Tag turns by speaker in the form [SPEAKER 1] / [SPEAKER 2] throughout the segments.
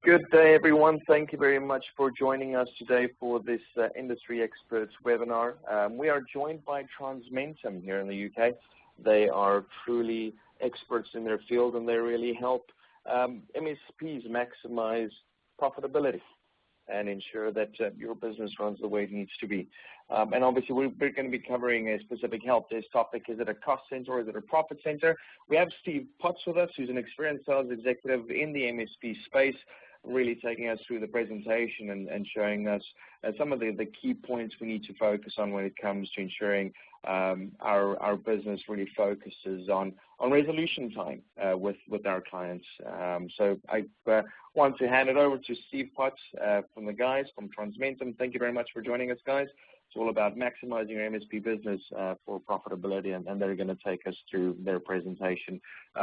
[SPEAKER 1] Good day, everyone. Thank you very much for joining us today for this Industry Experts webinar. We are joined by Transmentum here in the UK. They are truly experts in their field, and they really help MSPs maximize profitability and ensure that your business runs the way it needs to be. And obviously, we're going to be covering a specific help desk topic. Is it a cost center or is it a profit center? We have Steve Potts with us, who's an experienced sales executive in the MSP space, really taking us through the presentation and showing us some of the key points we need to focus on when it comes to ensuring our business really focuses on resolution time with our clients. So I want to hand it over to Steve Potts from the guys from Transmentum. Thank you very much for joining us, guys. It's all about maximizing your MSP business for profitability, and they're going to take us through their presentation.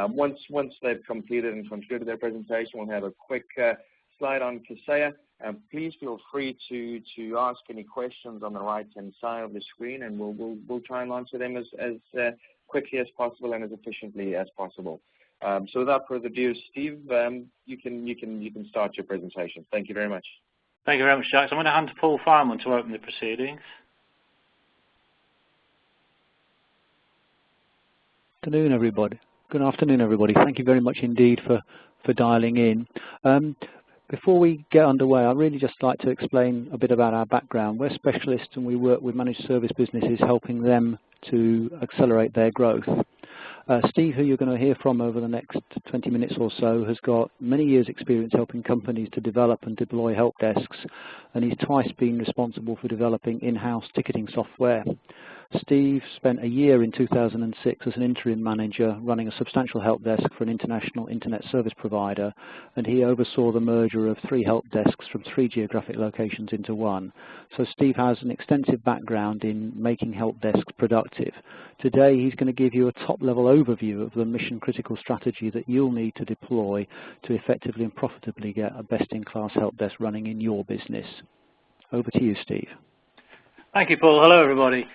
[SPEAKER 1] Once they've completed and concluded their presentation, we'll have a quick slide on Kaseya. Please feel free to ask any questions on the right-hand side of the screen, and we'll try and answer them as quickly as possible and as efficiently as possible. So without further ado, Steve, you can start your presentation. Thank you very much.
[SPEAKER 2] Thank you very much, Jack. I'm going to hand to Paul Fireman to open the proceedings.
[SPEAKER 3] Good afternoon, everybody. Thank you very much indeed for dialing in. Before we get underway, I'd really just like to explain a bit about our background. We're specialists and we work with managed service businesses, helping them to accelerate their growth. Steve, who you're going to hear from over the next 20 minutes or so, has got many years' experience helping companies to develop and deploy help desks, and he's twice been responsible for developing in-house ticketing software. Steve spent a year in 2006 as an interim manager running a substantial help desk for an international internet service provider, and he oversaw the merger of 3 help desks from 3 geographic locations into one. So Steve has an extensive background in making help desks productive. Today he's going to give you a top-level overview of the mission-critical strategy that you'll need to deploy to effectively and profitably get a best-in-class help desk running in your business. Over to you, Steve.
[SPEAKER 2] Thank you, Paul. Hello, everybody.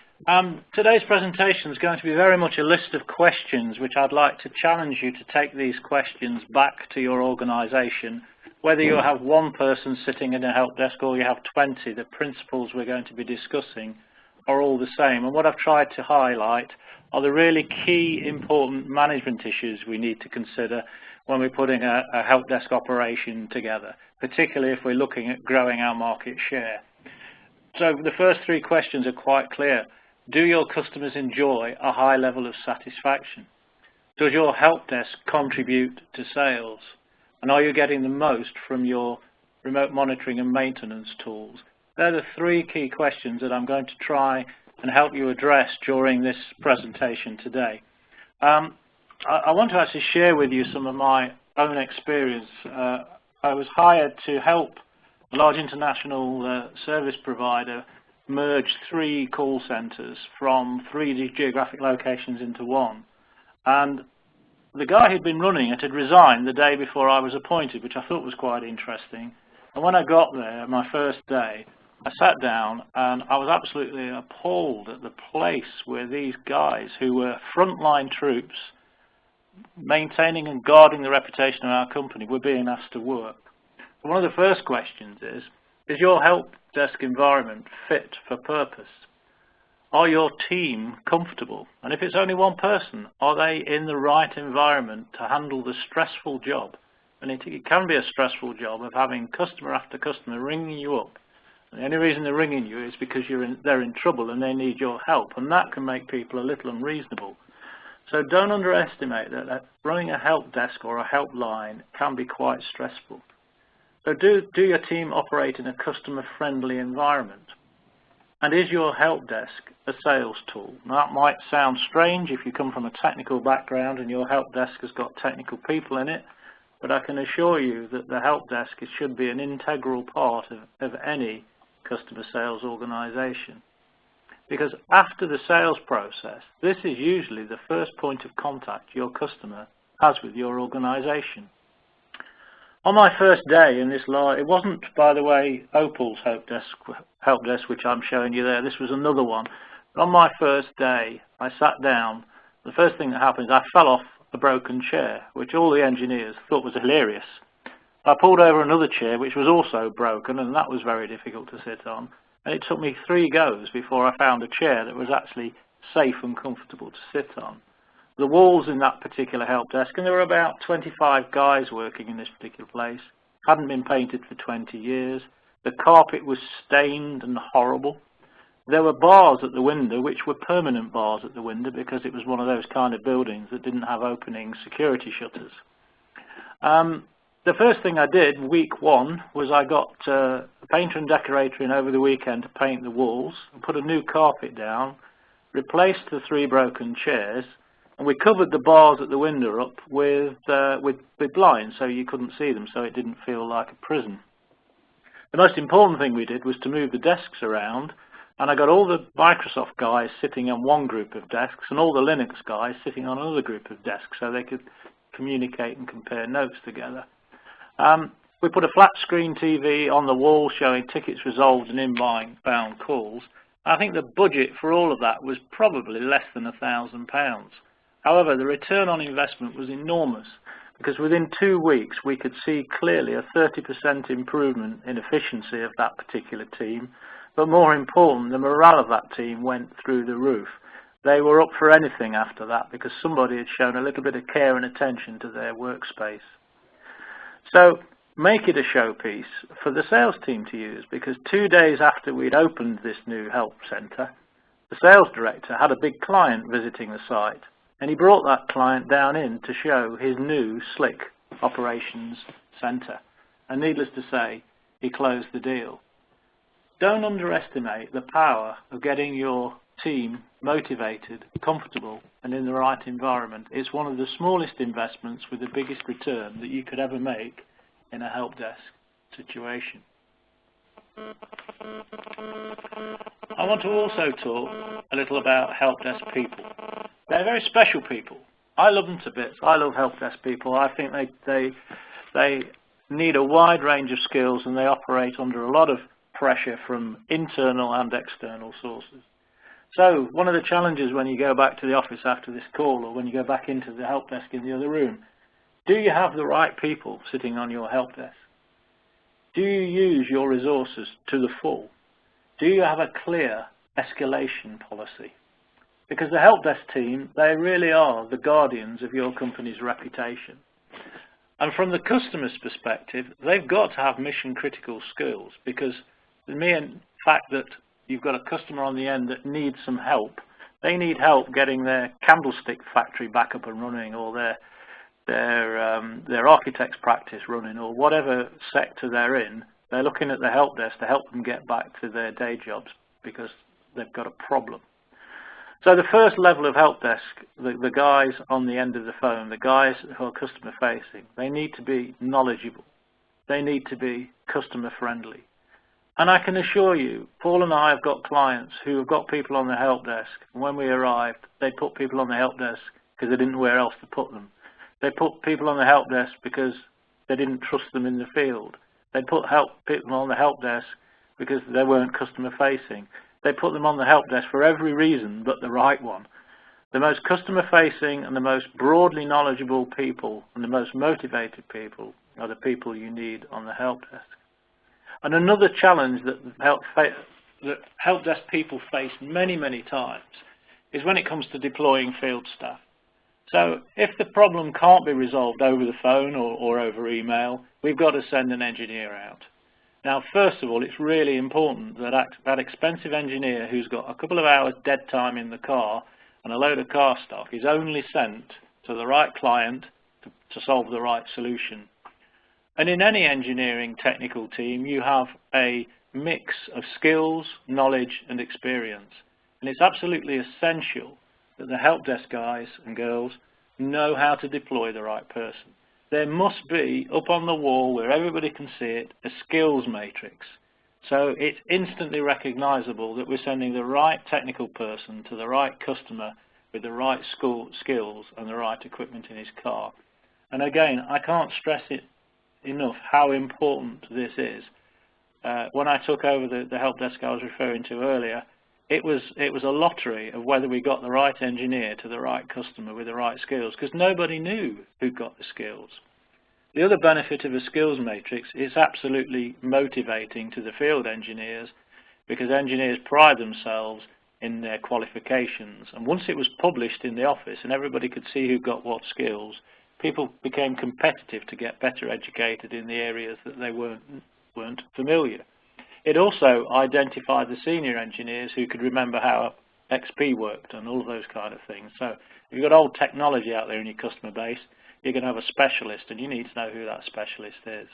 [SPEAKER 2] Today's presentation is going to be very much a list of questions which I'd like to challenge you to take these questions back to your organisation. Whether you have one person sitting in a help desk or you have 20, the principles we're going to be discussing are all the same. And what I've tried to highlight are the really key important management issues we need to consider when we're putting a help desk operation together, particularly if we're looking at growing our market share. So the first 3 questions are quite clear. Do your customers enjoy a high level of satisfaction? Does your help desk contribute to sales? And are you getting the most from your remote monitoring and maintenance tools? They're the 3 key questions that I'm going to try and help you address during this presentation today. I want to actually share with you some of my own experience. I was hired to help a large international service provider merge 3 call centers from 3 geographic locations into one. And the guy who'd been running it had resigned the day before I was appointed, which I thought was quite interesting. And when I got there, my first day, I sat down and I was absolutely appalled at the place where these guys, who were frontline troops, maintaining and guarding the reputation of our company, were being asked to work. One of the first questions is your help desk environment fit for purpose? Are your team comfortable? And if it's only one person, are they in the right environment to handle the stressful job? And it can be a stressful job of having customer after customer ringing you up. And the only reason they're ringing you is because they're in trouble and they need your help. And that can make people a little unreasonable. So don't underestimate that running a help desk or a helpline can be quite stressful. So do your team operate in a customer-friendly environment? And is your help desk a sales tool? Now, that might sound strange if you come from a technical background and your help desk has got technical people in it, but I can assure you that the help desk should be an integral part of any customer sales organisation. Because after the sales process, this is usually the first point of contact your customer has with your organisation. On my first day in this it wasn't, by the way, Opal's help desk, which I'm showing you there. This was another one. But on my first day, I sat down. The first thing that happened is I fell off a broken chair, which all the engineers thought was hilarious. I pulled over another chair which was also broken, and that was very difficult to sit on. And it took me 3 goes before I found a chair that was actually safe and comfortable to sit on. The walls in that particular help desk, and there were about 25 guys working in this particular place, hadn't been painted for 20 years. The carpet was stained and horrible. There were bars at the window, which were permanent bars at the window because it was one of those kind of buildings that didn't have opening security shutters. The first thing I did, week 1, was I got a painter and decorator in over the weekend to paint the walls, and put a new carpet down, replaced the 3 broken chairs, and we covered the bars at the window up with blinds so you couldn't see them, so it didn't feel like a prison. The most important thing we did was to move the desks around, and I got all the Microsoft guys sitting on one group of desks and all the Linux guys sitting on another group of desks so they could communicate and compare notes together. We put a flat screen TV on the wall showing tickets resolved and inbound calls. I think the budget for all of that was probably less than £1,000. However, the return on investment was enormous because within 2 weeks we could see clearly a 30% improvement in efficiency of that particular team. But more important, the morale of that team went through the roof. They were up for anything after that because somebody had shown a little bit of care and attention to their workspace. So make it a showpiece for the sales team to use, because 2 days after we'd opened this new help centre, the sales director had a big client visiting the site, and he brought that client down in to show his new slick operations centre. And needless to say, he closed the deal. Don't underestimate the power of getting your team motivated, comfortable, and in the right environment. It's one of the smallest investments with the biggest return that you could ever make in a help desk situation. I want to also talk a little about help desk people. They're very special people. I love them to bits. I love help desk people. I think they need a wide range of skills, and they operate under a lot of pressure from internal and external sources. So one of the challenges when you go back to the office after this call, or when you go back into the help desk in the other room, do you have the right people sitting on your help desk? Do you use your resources to the full? Do you have a clear escalation policy? Because the help desk team, they really are the guardians of your company's reputation. And from the customer's perspective, they've got to have mission critical skills, because the mere fact that you've got a customer on the end that needs some help, they need help getting their candlestick factory back up and running, or their architect's practice running, or whatever sector they're in, they're looking at the help desk to help them get back to their day jobs because they've got a problem. So the first level of help desk, the guys on the end of the phone, the guys who are customer facing, they need to be knowledgeable. They need to be customer friendly. And I can assure you, Paul and I have got clients who have got people on the help desk, and when we arrived, they put people on the help desk because they didn't know where else to put them. They put people on the help desk because they didn't trust them in the field. They put people on the help desk because they weren't customer facing. They put them on the help desk for every reason but the right one. The most customer facing and the most broadly knowledgeable people and the most motivated people are the people you need on the help desk. And another challenge that help desk people face many, many times is when it comes to deploying field staff. So if the problem can't be resolved over the phone or over email, we've got to send an engineer out. Now, first of all, it's really important that that expensive engineer who's got a couple of hours dead time in the car and a load of car stock is only sent to the right client to solve the right solution. And in any engineering technical team, you have a mix of skills, knowledge, and experience. And it's absolutely essential that the help desk guys and girls know how to deploy the right person. There must be, up on the wall where everybody can see it, a skills matrix. So it's instantly recognizable that we're sending the right technical person to the right customer with the right skills and the right equipment in his car. And again, I can't stress it enough how important this is. When I took over the help desk I was referring to earlier, it was a lottery of whether we got the right engineer to the right customer with the right skills, because nobody knew who got the skills. The other benefit of a skills matrix is absolutely motivating to the field engineers, because engineers pride themselves in their qualifications, and once it was published in the office and everybody could see who got what skills, people became competitive to get better educated in the areas that they weren't familiar. It also identified the senior engineers who could remember how XP worked and all of those kind of things. So if you've got old technology out there in your customer base, you're going to have a specialist, and you need to know who that specialist is.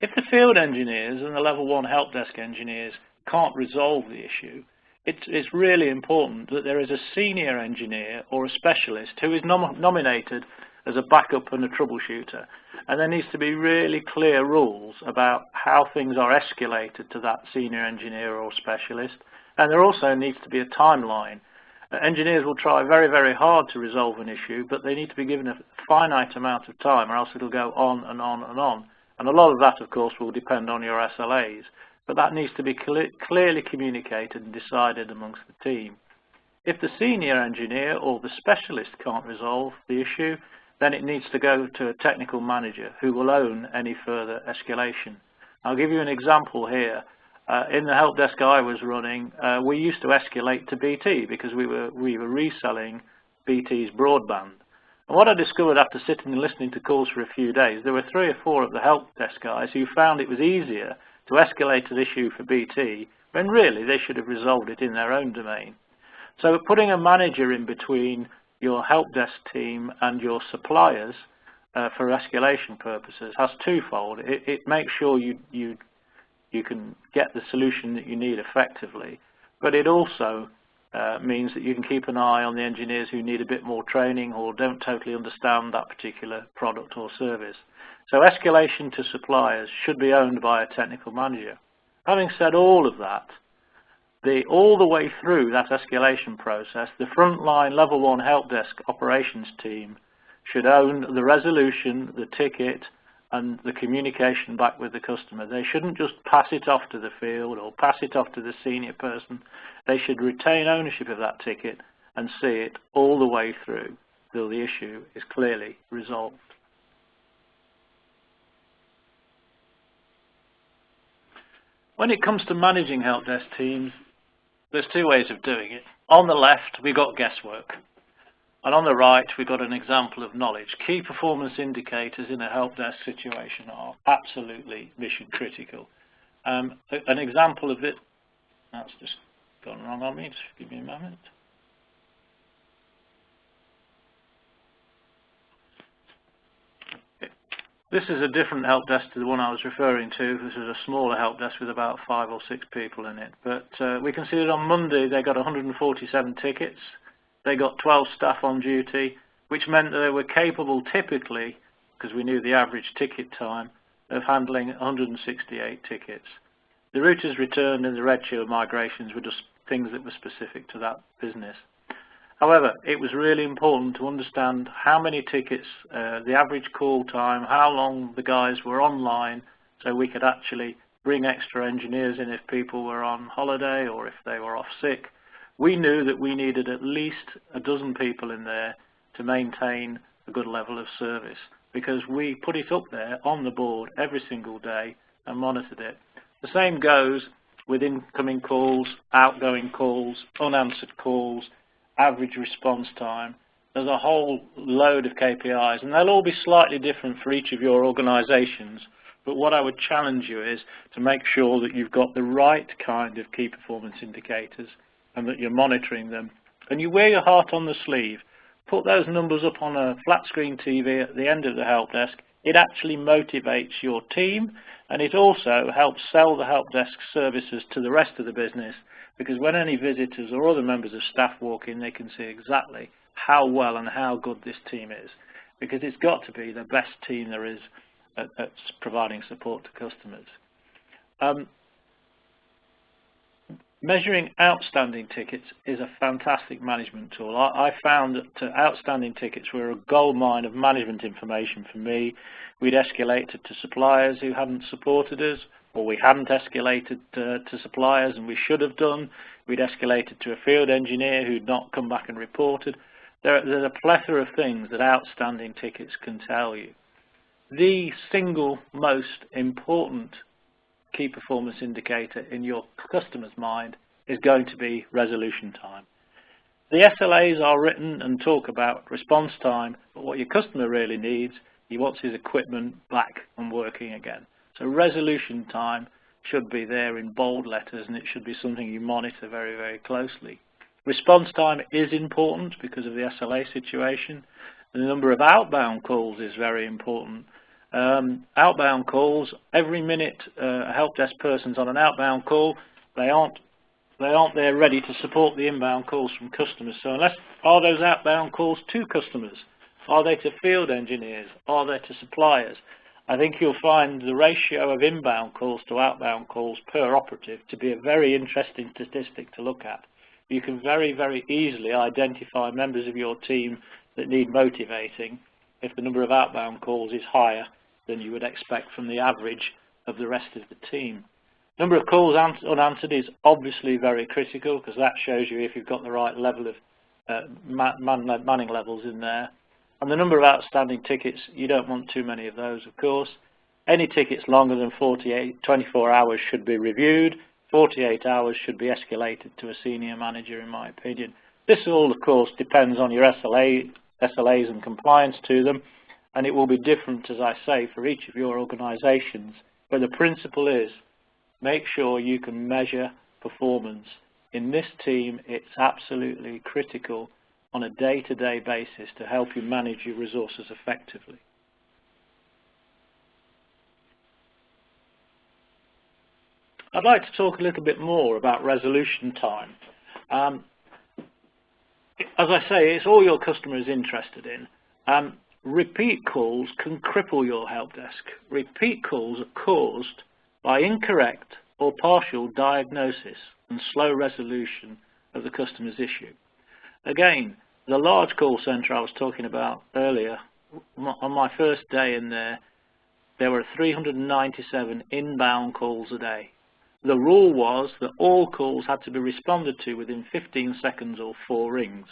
[SPEAKER 2] If the field engineers and the level 1 help desk engineers can't resolve the issue, it's really important that there is a senior engineer or a specialist who is nominated as a backup and a troubleshooter, and there needs to be really clear rules about how things are escalated to that senior engineer or specialist, and there also needs to be a timeline. Engineers will try very, very hard to resolve an issue, but they need to be given a finite amount of time, or else it'll go on and on and on. And a lot of that, of course, will depend on your SLAs, but that needs to be clearly communicated and decided amongst the team. If the senior engineer or the specialist can't resolve the issue, then it needs to go to a technical manager who will own any further escalation. I'll give you an example here. In the help desk I was running, we used to escalate to BT because we were reselling BT's broadband. And what I discovered after sitting and listening to calls for a few days, there were 3 or 4 of the help desk guys who found it was easier to escalate an issue for BT when really they should have resolved it in their own domain. So putting a manager in between your help desk team and your suppliers for escalation purposes has twofold. It makes sure you can get the solution that you need effectively, but it also means that you can keep an eye on the engineers who need a bit more training or don't totally understand that particular product or service. So escalation to suppliers should be owned by a technical manager. Having said all of that, all the way through that escalation process, the frontline level 1 help desk operations team should own the resolution, the ticket, and the communication back with the customer. They shouldn't just pass it off to the field or pass it off to the senior person. They should retain ownership of that ticket and see it all the way through till the issue is clearly resolved. When it comes to managing help desk teams, there's 2 ways of doing it. On the left, we've got guesswork. And on the right, we've got an example of knowledge. Key performance indicators in a help desk situation are absolutely mission critical. An example of it, that's just gone wrong on me, just give me a moment. This is a different help desk to the one I was referring to. This is a smaller help desk with about 5 or 6 people in it. But we can see that on Monday they got 147 tickets. They got 12 staff on duty, which meant that they were capable typically, because we knew the average ticket time, of handling 168 tickets. The routers returned and the Redshield migrations were just things that were specific to that business. However, it was really important to understand how many tickets, the average call time, how long the guys were online, so we could actually bring extra engineers in if people were on holiday or if they were off sick. We knew that we needed at least a dozen people in there to maintain a good level of service, because we put it up there on the board every single day and monitored it. The same goes with incoming calls, outgoing calls, unanswered calls, average response time. There's a whole load of KPIs, and they'll all be slightly different for each of your organizations. But what I would challenge you is to make sure that you've got the right kind of key performance indicators and that you're monitoring them. And you wear your heart on the sleeve. Put those numbers up on a flat screen TV at the end of the help desk. It actually motivates your team, and it also helps sell the help desk services to the rest of the business, because when any visitors or other members of staff walk in, they can see exactly how well and how good this team is, because it's got to be the best team there is at providing support to customers. Measuring outstanding tickets is a fantastic management tool. I found that outstanding tickets were a goldmine of management information for me. We'd escalated to suppliers who hadn't supported us, or we hadn't escalated to suppliers and we should have done. We'd escalated to a field engineer who'd not come back and reported. There's a plethora of things that outstanding tickets can tell you. the single most important key performance indicator in your customer's mind is going to be resolution time. The SLAs are written and talk about response time, but what your customer really needs, he wants his equipment back and working again. So resolution time should be there in bold letters, and it should be something you monitor very, very closely. Response time is important because of the SLA situation. The number of outbound calls is very important. Outbound calls, every minute a help desk person's on an outbound call, they aren't there ready to support the inbound calls from customers. So unless, are those outbound calls to customers? Are they to field engineers? Are they to suppliers? I think you'll find the ratio of inbound calls to outbound calls per operative to be a very interesting statistic to look at. You can very, very easily identify members of your team that need motivating if the number of outbound calls is higher than you would expect from the average of the rest of the team. Number of calls unanswered is obviously very critical because that shows you if you've got the right level of manning levels in there. And the number of outstanding tickets, you don't want too many of those, of course. Any tickets longer than 24 hours should be reviewed. 48 hours should be escalated to a senior manager, in my opinion. This all, of course, depends on your SLAs and compliance to them, and it will be different, as I say, for each of your organisations. But the principle is, make sure you can measure performance. In this team, it's absolutely critical on a day-to-day basis to help you manage your resources effectively. I'd like to talk a little bit more about resolution time. As I say, it's all your customer is interested in. Repeat calls can cripple your help desk. Repeat calls are caused by incorrect or partial diagnosis and slow resolution of the customer's issue. Again, the large call centre I was talking about earlier, on my first day in there were 397 inbound calls a day. The rule was that all calls had to be responded to within 15 seconds or 4 rings.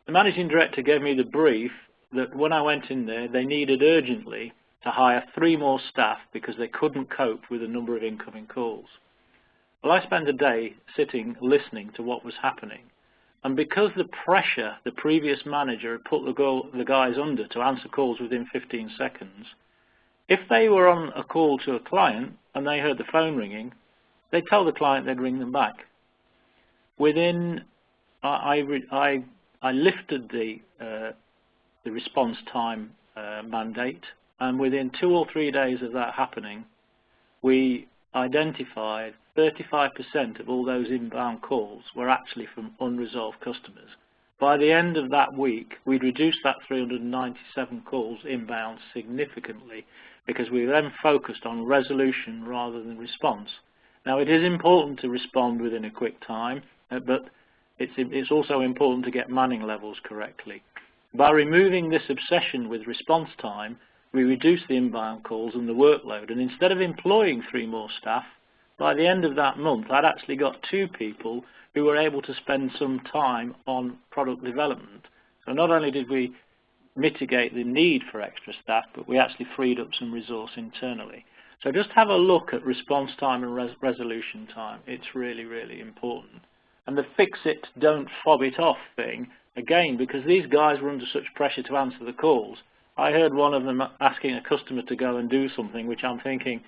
[SPEAKER 2] The managing director gave me the brief that when I went in there, they needed urgently to hire 3 more staff because they couldn't cope with the number of incoming calls. Well, I spent a day sitting listening to what was happening, and because the pressure the previous manager had put the guys under to answer calls within 15 seconds, if they were on a call to a client and they heard the phone ringing, they'd tell the client they'd ring them back. I lifted the response time mandate, and within 2 or 3 days of that happening, we identified 35% of all those inbound calls were actually from unresolved customers. By the end of that week, we'd reduced that 397 calls inbound significantly because we then focused on resolution rather than response. Now, it is important to respond within a quick time, but it's also important to get manning levels correctly. By removing this obsession with response time, we reduced the inbound calls and the workload, and instead of employing 3 more staff, by the end of that month I'd actually got 2 people who were able to spend some time on product development. So not only did we mitigate the need for extra staff, but we actually freed up some resource internally. So just have a look at response time and resolution time. It's really, really important. And the fix it, don't fob it off thing, again, because these guys were under such pressure to answer the calls. I heard one of them asking a customer to go and do something, which I'm thinking,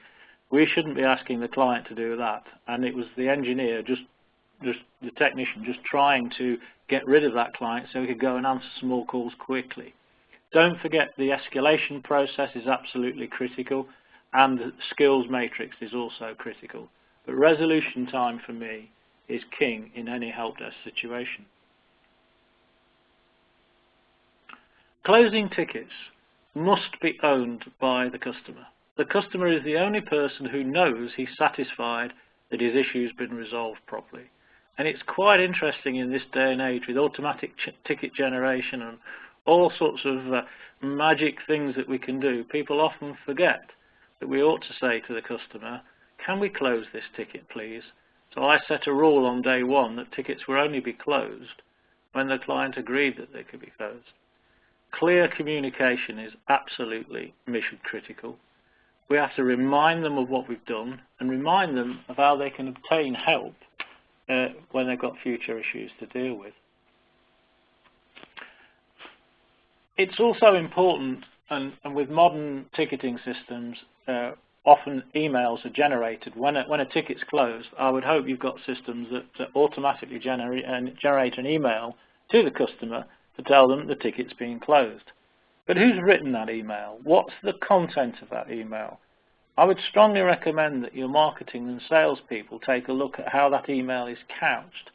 [SPEAKER 2] we shouldn't be asking the client to do that. And it was the engineer, just the technician, just trying to get rid of that client so he could go and answer some more calls quickly. Don't forget the escalation process is absolutely critical, and the skills matrix is also critical. But resolution time for me is king in any help desk situation. Closing tickets must be owned by the customer. The customer is the only person who knows he's satisfied that his issue's been resolved properly. And it's quite interesting in this day and age with automatic ticket generation and all sorts of magic things that we can do. People often forget that we ought to say to the customer, can we close this ticket please? So I set a rule on day 1 that tickets will only be closed when the client agreed that they could be closed. clear communication is absolutely mission critical. We have to remind them of what we've done and remind them of how they can obtain help when they've got future issues to deal with. It's also important, and with modern ticketing systems, often emails are generated. When a ticket's closed, I would hope you've got systems that automatically generate an email to the customer to tell them the ticket's being closed. But who's written that email? What's the content of that email? I would strongly recommend that your marketing and salespeople take a look at how that email is couched.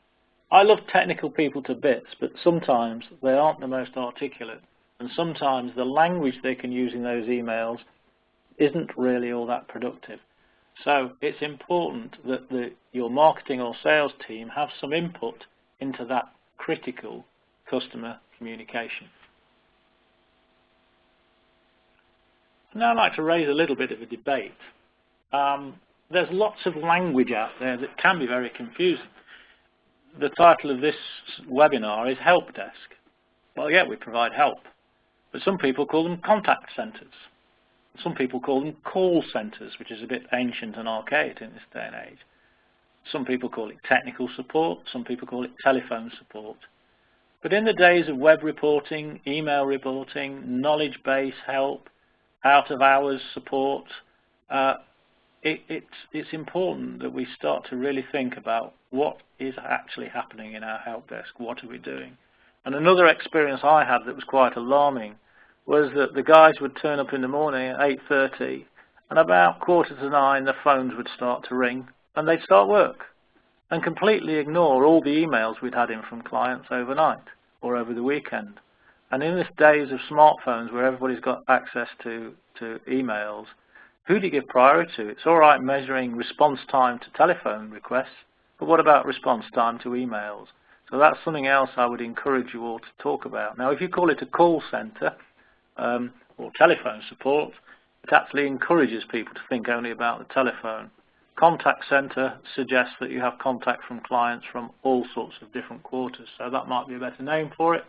[SPEAKER 2] I love technical people to bits, but sometimes they aren't the most articulate, and sometimes the language they can use in those emails isn't really all that productive. So it's important that your marketing or sales team have some input into that critical customer communication. Now I'd like to raise a little bit of a debate. There's lots of language out there that can be very confusing. The title of this webinar is Help Desk. Well, yeah, we provide help, but some people call them contact centres. Some people call them call centres, which is a bit ancient and archaic in this day and age. Some people call it technical support, some people call it telephone support. But in the days of web reporting, email reporting, knowledge base help, out of hours support, it's important that we start to really think about what is actually happening in our help desk, what are we doing. And another experience I had that was quite alarming was that the guys would turn up in the morning at 8:30 and about 8:45 the phones would start to ring and they'd start work and completely ignore all the emails we'd had in from clients overnight or over the weekend. And in this days of smartphones where everybody's got access to emails, who do you give priority to? It's all right measuring response time to telephone requests, but what about response time to emails? So that's something else I would encourage you all to talk about. Now, if you call it a call centre or telephone support, it actually encourages people to think only about the telephone. Contact centre suggests that you have contact from clients from all sorts of different quarters, so that might be a better name for it.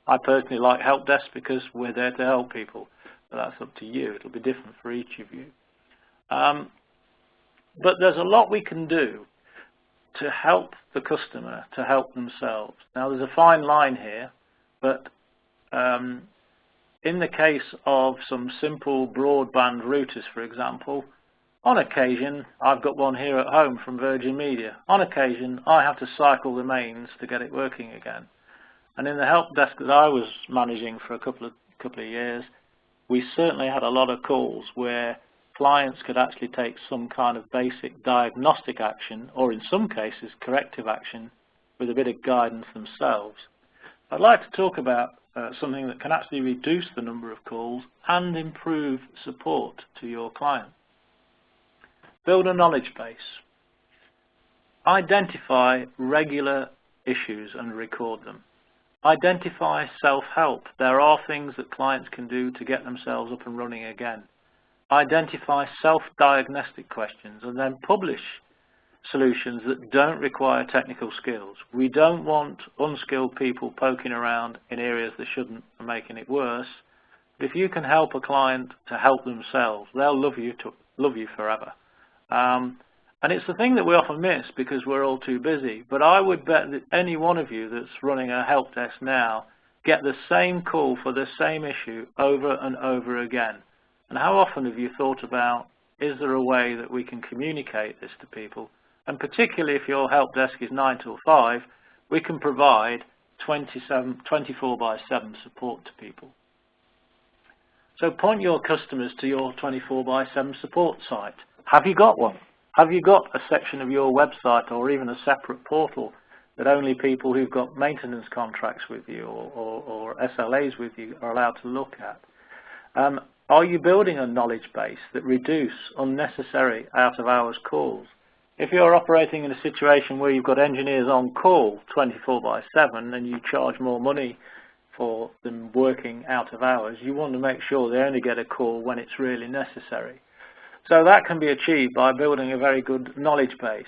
[SPEAKER 2] I personally like help desk because we're there to help people, but that's up to you. It'll be different for each of you. But there's a lot we can do to help the customer to help themselves. Now there's a fine line here, but in the case of some simple broadband routers, for example, on occasion, I've got one here at home from Virgin Media. On occasion, I have to cycle the mains to get it working again. And in the help desk that I was managing for a couple of years, we certainly had a lot of calls where clients could actually take some kind of basic diagnostic action, or in some cases corrective action, with a bit of guidance themselves. I'd like to talk about something that can actually reduce the number of calls and improve support to your client. Build a knowledge base. Identify regular issues and record them. Identify self-help. There are things that clients can do to get themselves up and running again. Identify self-diagnostic questions and then publish solutions that don't require technical skills. We don't want unskilled people poking around in areas that shouldn't and making it worse. But if you can help a client to help themselves, they'll love you forever. And it's the thing that we often miss because we're all too busy. But I would bet that any one of you that's running a help desk now get the same call for the same issue over and over again. And how often have you thought about, is there a way that we can communicate this to people? And particularly if your help desk is 9 till 5, we can provide 24/7 support to people. So point your customers to your 24/7 support site. Have you got one? Have you got a section of your website or even a separate portal that only people who've got maintenance contracts with you or SLAs with you are allowed to look at? Are you building a knowledge base that reduce unnecessary out-of-hours calls? If you're operating in a situation where you've got engineers on call 24/7 and you charge more money for them working out of hours, you want to make sure they only get a call when it's really necessary. So that can be achieved by building a very good knowledge base.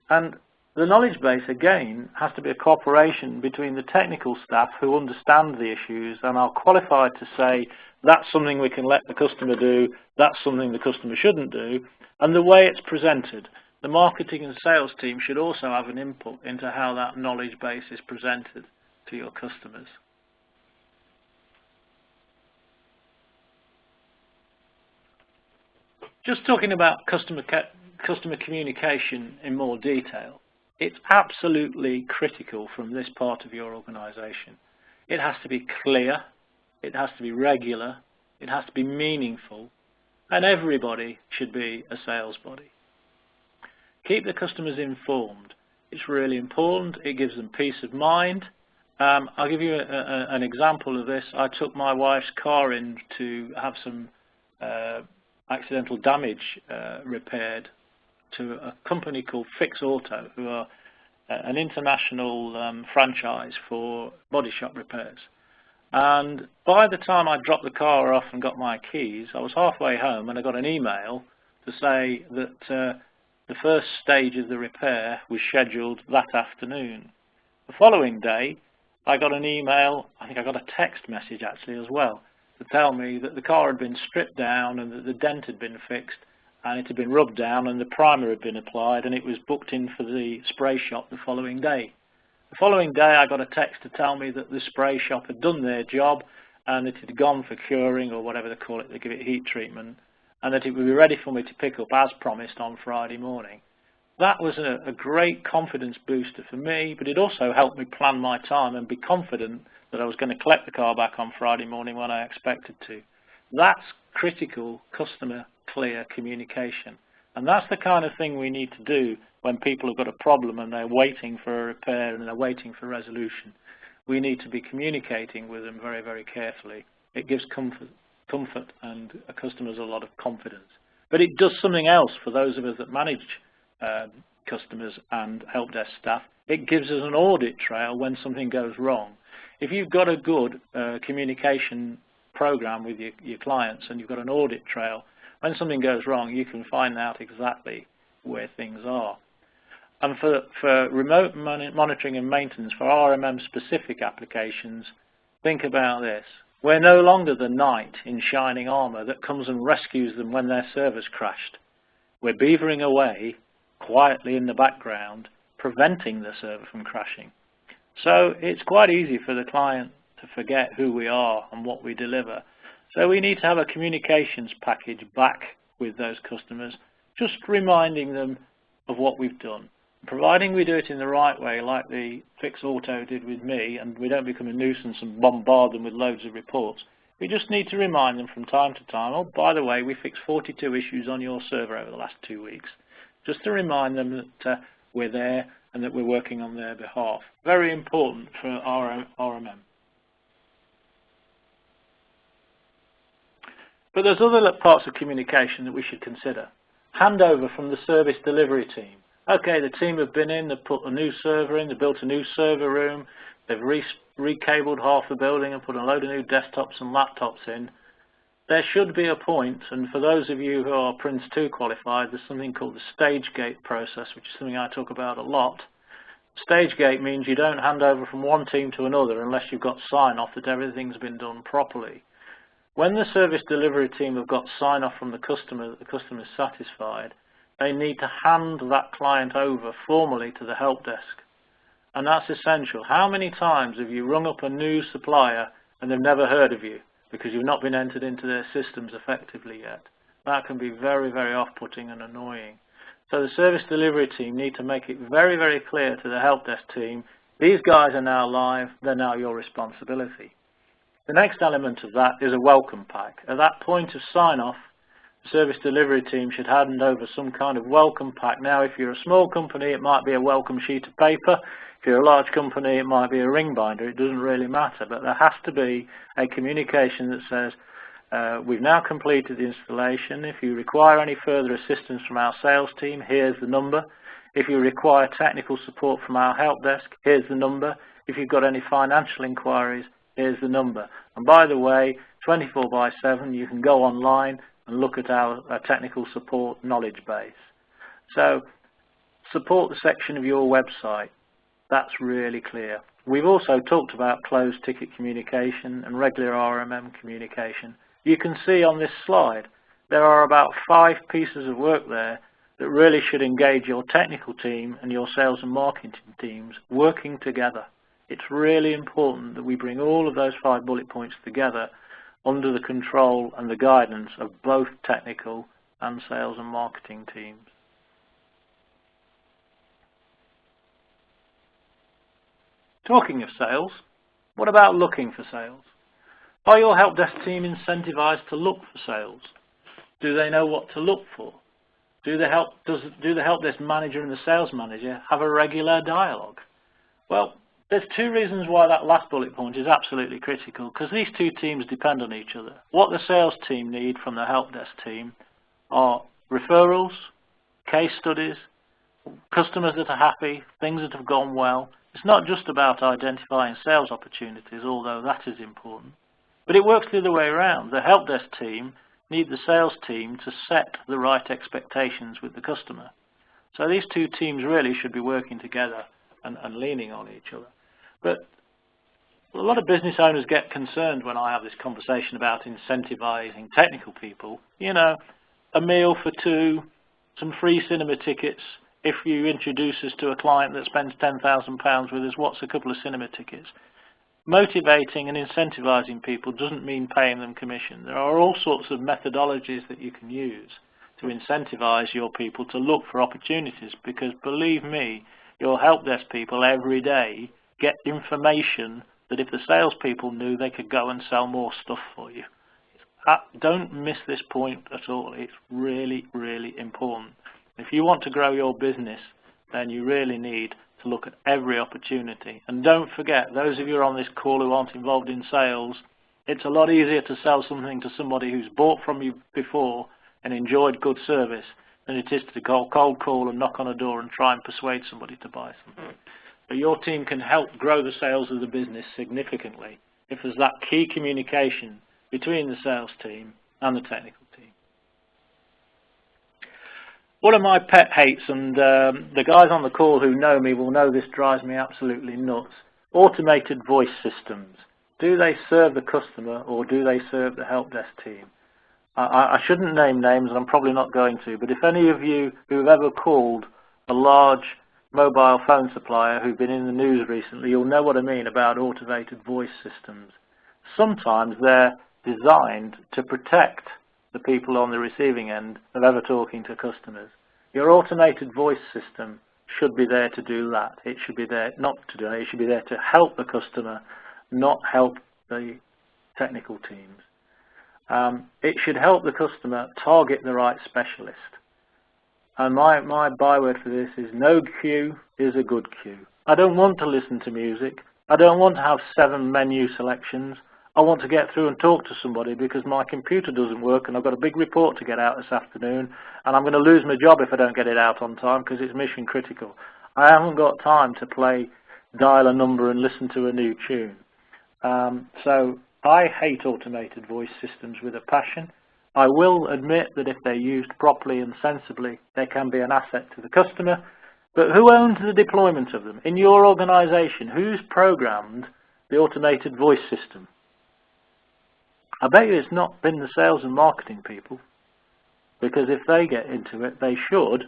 [SPEAKER 2] And The knowledge base, again, has to be a cooperation between the technical staff who understand the issues and are qualified to say that's something we can let the customer do, that's something the customer shouldn't do, and the way it's presented. The marketing and sales team should also have an input into how that knowledge base is presented to your customers. Just talking about customer communication in more detail, it's absolutely critical from this part of your organization. It has to be clear, it has to be regular, it has to be meaningful, and everybody should be a sales body. Keep the customers informed. It's really important. It gives them peace of mind. I'll give you an example of this. I took my wife's car in to have some accidental damage repaired to a company called Fix Auto, who are an international franchise for body shop repairs. And by the time I dropped the car off and got my keys, I was halfway home and I got an email to say that the first stage of the repair was scheduled that afternoon. The following day, I got an email, I think I got a text message actually as well, to tell me that the car had been stripped down and that the dent had been fixed and it had been rubbed down and the primer had been applied and it was booked in for the spray shop the following day. The following day I got a text to tell me that the spray shop had done their job and it had gone for curing, or whatever they call it, they give it heat treatment, and that it would be ready for me to pick up as promised on Friday morning. That was a great confidence booster for me, but it also helped me plan my time and be confident that I was going to collect the car back on Friday morning when I expected to. That's critical customer clear communication. And that's the kind of thing we need to do when people have got a problem and they're waiting for a repair and they're waiting for resolution. We need to be communicating with them very, very carefully. It gives comfort and customers a lot of confidence. But it does something else for those of us that manage customers and help desk staff. It gives us an audit trail when something goes wrong. If you've got a good communication program with your clients and you've got an audit trail, when something goes wrong, you can find out exactly where things are. And for remote monitoring and maintenance, for RMM-specific applications, think about this. We're no longer the knight in shining armor that comes and rescues them when their server's crashed. We're beavering away quietly in the background, preventing the server from crashing. So it's quite easy for the client to forget who we are and what we deliver. So we need to have a communications package back with those customers, just reminding them of what we've done. Providing we do it in the right way, like the Fix Auto did with me, and we don't become a nuisance and bombard them with loads of reports, we just need to remind them from time to time, oh, by the way, we fixed 42 issues on your server over the last 2 weeks, just to remind them that we're there and that we're working on their behalf. Very important for RMM. But there's other parts of communication that we should consider. Handover from the service delivery team. Okay, the team have been in, they've put a new server in, they've built a new server room, they've recabled half the building and put a load of new desktops and laptops in. There should be a point, and for those of you who are Prince 2 qualified, there's something called the stage gate process, which is something I talk about a lot. Stage gate means you don't hand over from one team to another unless you've got sign-off that everything's been done properly. When the service delivery team have got sign-off from the customer that the customer is satisfied, they need to hand that client over formally to the help desk. And that's essential. How many times have you rung up a new supplier and they've never heard of you because you've not been entered into their systems effectively yet? That can be very, very off-putting and annoying. So the service delivery team need to make it very, very clear to the help desk team, these guys are now live, they're now your responsibility. The next element of that is a welcome pack. At that point of sign-off, the service delivery team should hand over some kind of welcome pack. Now, if you're a small company, it might be a welcome sheet of paper. If you're a large company, it might be a ring binder. It doesn't really matter, but there has to be a communication that says, we've now completed the installation. If you require any further assistance from our sales team, here's the number. If you require technical support from our help desk, here's the number. If you've got any financial inquiries, here's the number. And by the way, 24/7, you can go online and look at our technical support knowledge base. So support the section of your website. That's really clear. We've also talked about closed ticket communication and regular RMM communication. You can see on this slide there are about 5 pieces of work there that really should engage your technical team and your sales and marketing teams working together. It's really important that we bring all of those 5 bullet points together under the control and the guidance of both technical and sales and marketing teams. Talking of sales, what about looking for sales? Are your help desk team incentivized to look for sales? Do they know what to look for? Do the help desk manager and the sales manager have a regular dialogue? Well, there's 2 reasons why that last bullet point is absolutely critical, because these 2 teams depend on each other. What the sales team need from the help desk team are referrals, case studies, customers that are happy, things that have gone well. It's not just about identifying sales opportunities, although that is important. But it works the other way around. The help desk team need the sales team to set the right expectations with the customer. So these 2 teams really should be working together and leaning on each other. But a lot of business owners get concerned when I have this conversation about incentivizing technical people. You know, a meal for 2, some free cinema tickets. If you introduce us to a client that spends £10,000 with us, what's a couple of cinema tickets? Motivating and incentivizing people doesn't mean paying them commission. There are all sorts of methodologies that you can use to incentivize your people to look for opportunities, because believe me, your help desk people every day get information that if the salespeople knew, they could go and sell more stuff for you. Don't miss this point at all. It's really, really important. If you want to grow your business, then you really need to look at every opportunity. And don't forget, those of you on this call who aren't involved in sales, it's a lot easier to sell something to somebody who's bought from you before and enjoyed good service than it is to cold call and knock on a door and try and persuade somebody to buy something. But your team can help grow the sales of the business significantly if there's that key communication between the sales team and the technical team. One of my pet hates, and the guys on the call who know me will know this drives me absolutely nuts, automated voice systems. Do they serve the customer or do they serve the help desk team? I shouldn't name names, and I'm probably not going to, but if any of you who have ever called a large mobile phone supplier who've been in the news recently, you'll know what I mean about automated voice systems. Sometimes they're designed to protect the people on the receiving end of ever talking to customers. Your automated voice system should be there to do that. It should be there not to do it. It should be there to help the customer, not help the technical teams. It should help the customer target the right specialist. And my byword for this is no queue is a good queue. I don't want to listen to music. I don't want to have 7 menu selections. I want to get through and talk to somebody because my computer doesn't work and I've got a big report to get out this afternoon, and I'm going to lose my job if I don't get it out on time because it's mission critical. I haven't got time to dial a number and listen to a new tune. So I hate automated voice systems with a passion. I will admit that if they're used properly and sensibly, they can be an asset to the customer. But who owns the deployment of them? In your organization, who's programmed the automated voice system? I bet you it's not been the sales and marketing people, because if they get into it, they should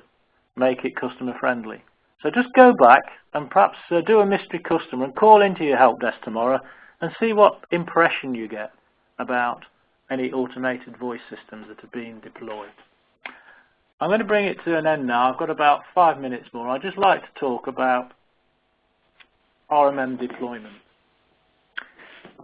[SPEAKER 2] make it customer friendly. So just go back and perhaps do a mystery customer and call into your help desk tomorrow and see what impression you get about any automated voice systems that are being deployed. I'm going to bring it to an end now. I've got about 5 minutes more. I'd just like to talk about RMM deployment.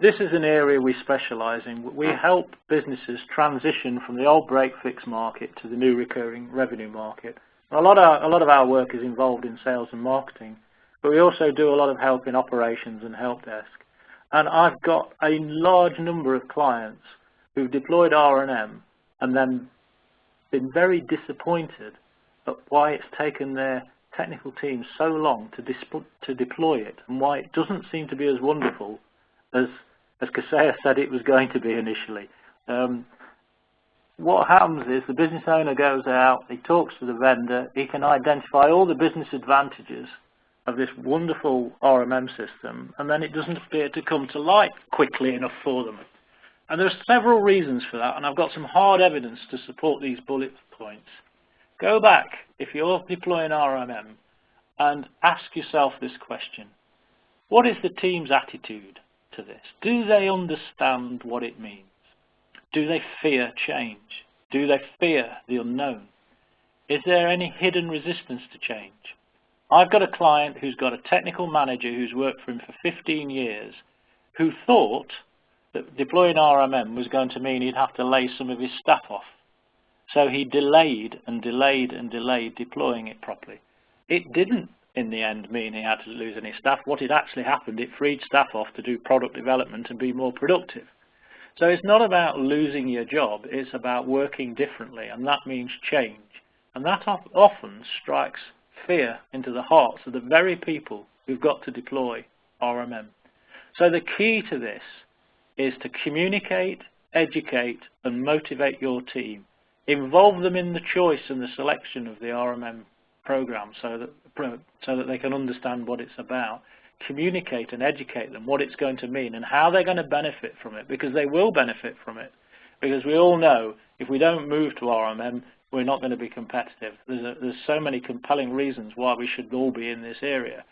[SPEAKER 2] This is an area we specialize in. We help businesses transition from the old break-fix market to the new recurring revenue market. A lot of our work is involved in sales and marketing, but we also do a lot of help in operations and help desk. And I've got a large number of clients who've deployed R&M and then been very disappointed at why it's taken their technical team so long to deploy it, and why it doesn't seem to be as wonderful as Kaseya said it was going to be initially. what happens is the business owner goes out, he talks to the vendor, he can identify all the business advantages of this wonderful RMM system, and then it doesn't appear to come to light quickly enough for them. And there are several reasons for that, and I've got some hard evidence to support these bullet points. Go back, if you're deploying RMM, and ask yourself this question. What is the team's attitude to this? Do they understand what it means? Do they fear change? Do they fear the unknown? Is there any hidden resistance to change? I've got a client who's got a technical manager who's worked for him for 15 years who thought that deploying RMM was going to mean he'd have to lay some of his staff off. So he delayed and delayed and delayed deploying it properly. It didn't, in the end, mean he had to lose any staff. What had actually happened, it freed staff off to do product development and be more productive. So it's not about losing your job, it's about working differently, and that means change. And that often strikes fear into the hearts of the very people who've got to deploy RMM. So the key to this is to communicate, educate, and motivate your team. Involve them in the choice and the selection of the RMM program so that they can understand what it's about. Communicate and educate them what it's going to mean and how they're going to benefit from it, because they will benefit from it. Because we all know if we don't move to RMM, we're not going to be competitive. There's so many compelling reasons why we should all be in this area.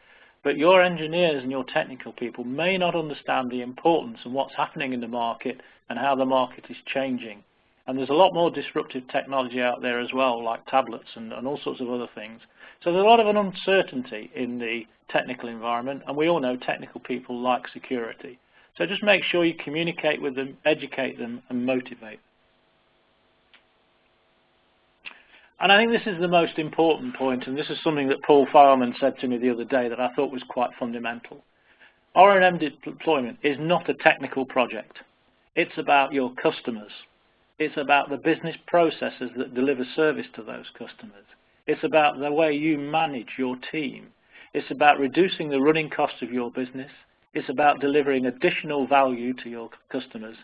[SPEAKER 2] But your engineers and your technical people may not understand the importance and what's happening in the market and how the market is changing. And there's a lot more disruptive technology out there as well, like tablets and all sorts of other things. So there's a lot of an uncertainty in the technical environment, and we all know technical people like security. So just make sure you communicate with them, educate them, and motivate them. And I think this is the most important point, and this is something that Paul Fireman said to me the other day that I thought was quite fundamental. RMM deployment is not a technical project. It's about your customers. It's about the business processes that deliver service to those customers. It's about the way you manage your team. It's about reducing the running costs of your business. It's about delivering additional value to your customers.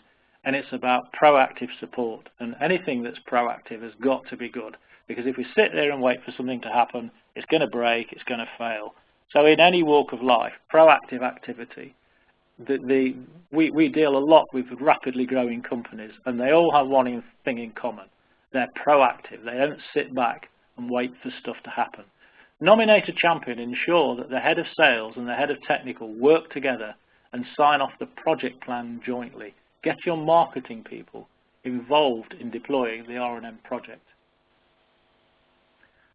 [SPEAKER 2] And it's about proactive support. And anything that's proactive has got to be good. Because if we sit there and wait for something to happen, it's going to break, it's going to fail. So in any walk of life, proactive activity. We deal a lot with rapidly growing companies, and they all have one thing in common. They're proactive. They don't sit back and wait for stuff to happen. Nominate a champion, ensure that the head of sales and the head of technical work together and sign off the project plan jointly. Get your marketing people involved in deploying the RMM project.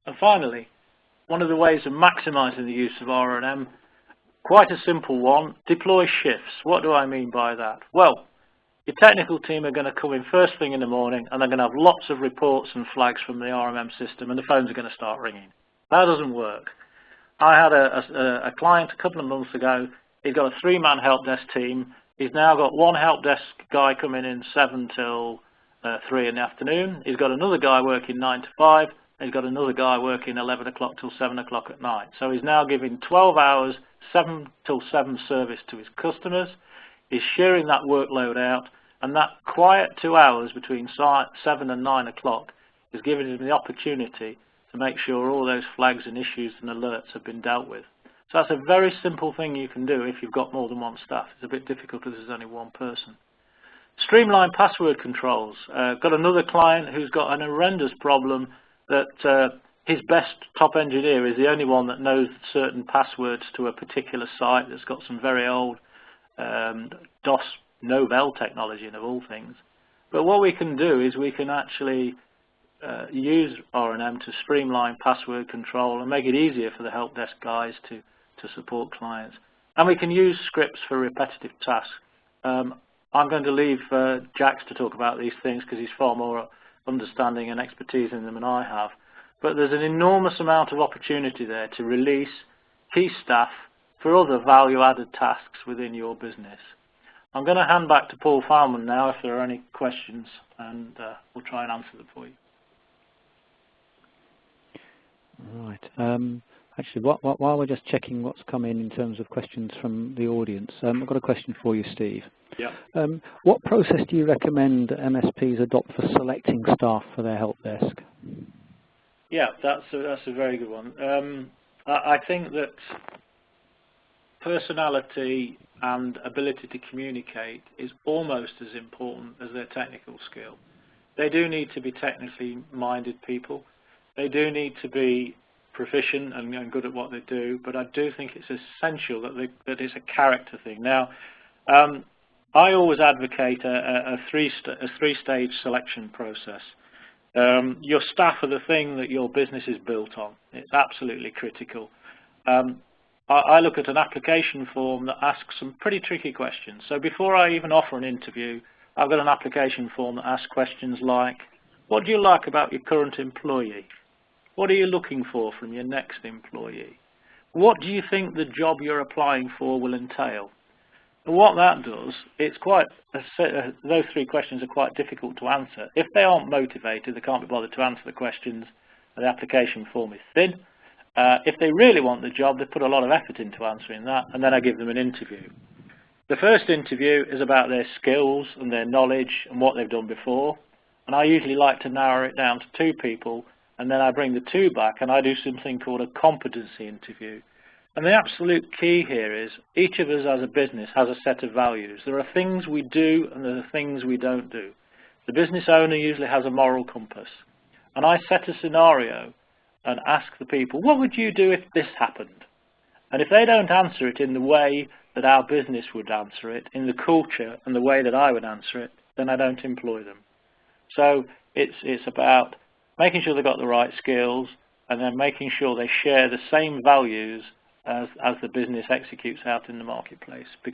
[SPEAKER 2] And finally, one of the ways of maximizing the use of RMM, quite a simple one, deploy shifts. What do I mean by that? Well, your technical team are going to come in first thing in the morning and they're going to have lots of reports and flags from the RMM system, and the phones are going to start ringing. That doesn't work. I had a client a couple of months ago. He's got a 3-man help desk team. He's now got one help desk guy coming in 7 till 3 in the afternoon. He's got another guy working 9 to 5. He's got another guy working 11 o'clock till 7 o'clock at night. So he's now giving 12 hours, 7 till 7 service to his customers. He's sharing that workload out, and that quiet 2 hours between 7 and 9 o'clock is giving him the opportunity to make sure all those flags and issues and alerts have been dealt with. So that's a very simple thing you can do if you've got more than one staff. It's a bit difficult because there's only one person. Streamline password controls. Got another client who's got an horrendous problem that his best top engineer is the only one that knows certain passwords to a particular site that's got some very old DOS Novell technology of all things. But what we can do is we can actually use RMM to streamline password control and make it easier for the help desk guys to support clients. And we can use scripts for repetitive tasks. I'm going to leave Jax to talk about these things because he's far more understanding and expertise in them than I have. But there's an enormous amount of opportunity there to release key staff for other value-added tasks within your business. I'm going to hand back to Paul Fireman now if there are any questions, and we'll try and answer them for you.
[SPEAKER 3] Right. Actually, while we're just checking what's come in terms of questions from the audience, I've got a question for you, Steve.
[SPEAKER 2] Yeah.
[SPEAKER 3] What process do you recommend MSPs adopt for selecting staff for their help desk?
[SPEAKER 2] Yeah, that's a very good one. I think that personality and ability to communicate is almost as important as their technical skill. They do need to be technically minded people. They do need to be proficient and good at what they do, but I do think it's essential that it's a character thing. Now, I always advocate a three-stage selection process. Your staff are the thing that your business is built on. It's absolutely critical. I look at an application form that asks some pretty tricky questions. So before I even offer an interview, I've got an application form that asks questions like, what do you like about your current employee? What are you looking for from your next employee? What do you think the job you're applying for will entail? And what that does, it's quite those three questions are quite difficult to answer. If they aren't motivated, they can't be bothered to answer the questions, the application form is thin. If they really want the job, they put a lot of effort into answering that, and then I give them an interview. The first interview is about their skills and their knowledge and what they've done before, and I usually like to narrow it down to 2 people, and then I bring the 2 back and I do something called a competency interview. And the absolute key here is each of us as a business has a set of values. There are things we do and there are things we don't do. The business owner usually has a moral compass. And I set a scenario and ask the people, what would you do if this happened? And if they don't answer it in the way that our business would answer it, in the culture and the way that I would answer it, then I don't employ them. So it's about making sure they've got the right skills and then making sure they share the same values as the business executes out in the marketplace. Because